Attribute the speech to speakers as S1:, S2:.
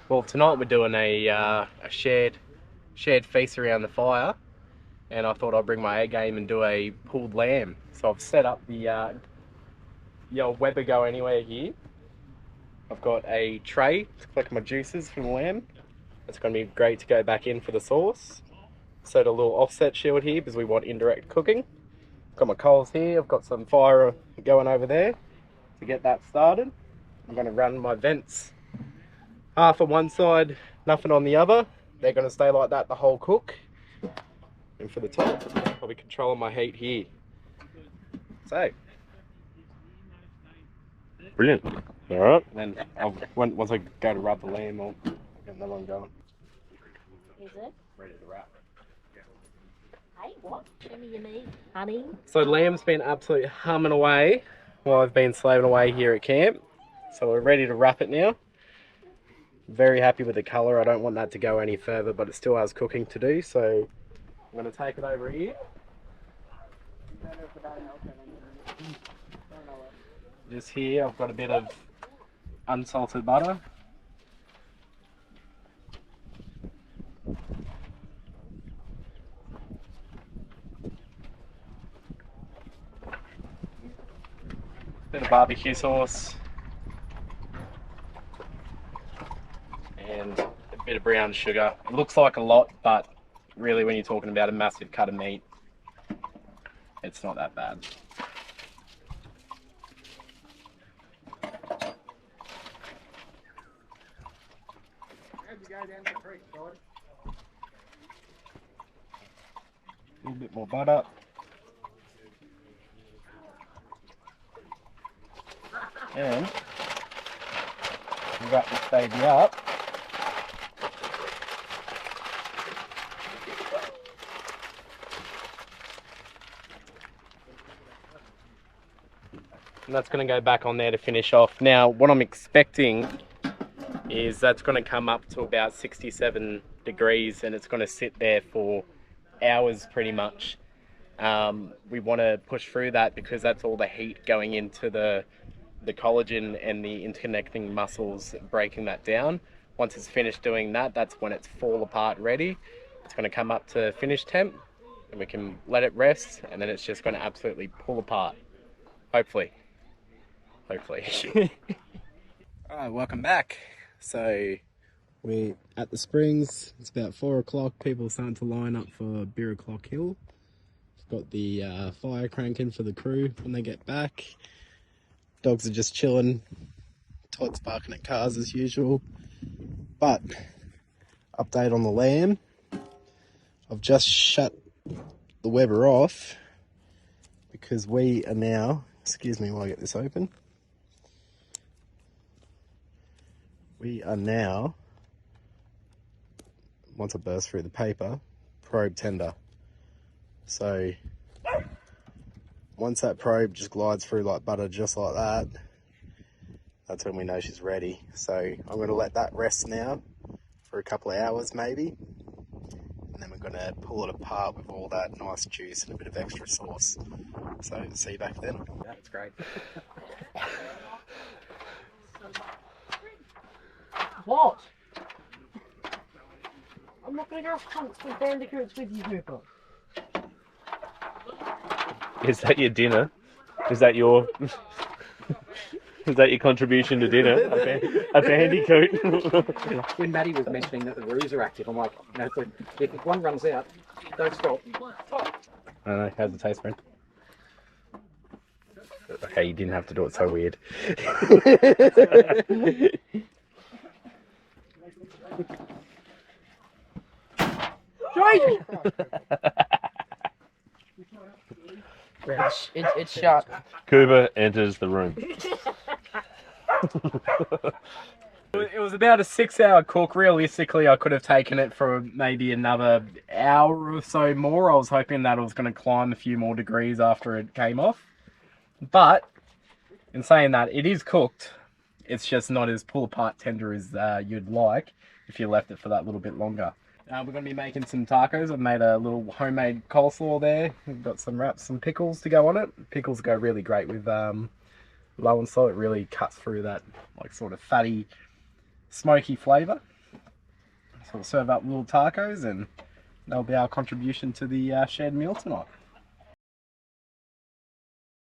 S1: Well, tonight we're doing a shared feast around the fire, and I thought I'd bring my A game and do a pulled lamb. So I've set up the old Weber Go Anywhere here. I've got a tray to collect my juices from the lamb. It's going to be great to go back in for the sauce. Set a little offset shield here because we want indirect cooking. Got my coals here. I've got some fire going over there to get that started. I'm going to run my vents half on one side, nothing on the other. They're going to stay like that the whole cook. And for the top, I'll be controlling my heat here. So,
S2: Brilliant. All right.
S1: then once I go to rub the lamb, I'll get another one going.
S3: Is it?
S1: Ready to wrap.
S3: Hey, what? Show me your meat, honey.
S1: So lamb's been absolutely humming away while I've been slaving away here at camp. So we're ready to wrap it now. Very happy with the colour. I don't want that to go any further, but it still has cooking to do. So I'm going to take it over here. Just here, I've got a bit of unsalted butter. Bit of barbecue sauce. And a bit of brown sugar. It looks like a lot, but really when you're talking about a massive cut of meat, it's not that bad. A little bit more butter. And wrap this baby up. And that's going to go back on there to finish off. Now, what I'm expecting is that's going to come up to about 67 degrees and it's going to sit there for hours pretty much. We want to push through that because that's all the heat going into the collagen and the interconnecting muscles, breaking that down. Once it's finished doing that, that's when it's fall apart ready. It's going to come up to finish temp and we can let it rest, and then it's just going to absolutely pull apart. Hopefully. Alright, welcome back. So we're at the Springs. It's about 4 o'clock. People are starting to line up for Beer O'Clock Hill. We've got the fire cranking for the crew when they get back. Dogs are just chilling. Todd's barking at cars as usual. But, update on the lamb. I've just shut the Weber off because we are now, excuse me while I get this open. We are now, once I burst through the paper, probe tender. So once that probe just glides through like butter, just like that, that's when we know she's ready. So I'm going to let that rest now for a couple of hours maybe. And then we're going to pull it apart with all that nice juice and a bit of extra sauce. So see you back then. That's great.
S3: What? I'm not going to go hunt with bandicoots with you, Hooper.
S2: Is that your dinner? Is that your contribution to dinner? A bandicoot?
S4: When Maddie was mentioning that the roos are active, I'm like, if one runs out, don't stop.
S1: I don't know, how's the taste, friend? Okay, you didn't have to do it so weird.
S3: It's shut.
S2: Cooper enters the room.
S1: It was about a 6-hour cook. Realistically, I could have taken it for maybe another hour or so more. I was hoping that it was going to climb a few more degrees after it came off. But, in saying that, it is cooked. It's just not as pull-apart tender as you'd like if you left it for that little bit longer. We're going to be making some tacos. I've made a little homemade coleslaw there. We've got some wraps, some pickles to go on it. Pickles go really great with low and slow. It really cuts through that like sort of fatty, smoky flavour. we'll serve up little tacos and that'll be our contribution to the shared meal tonight.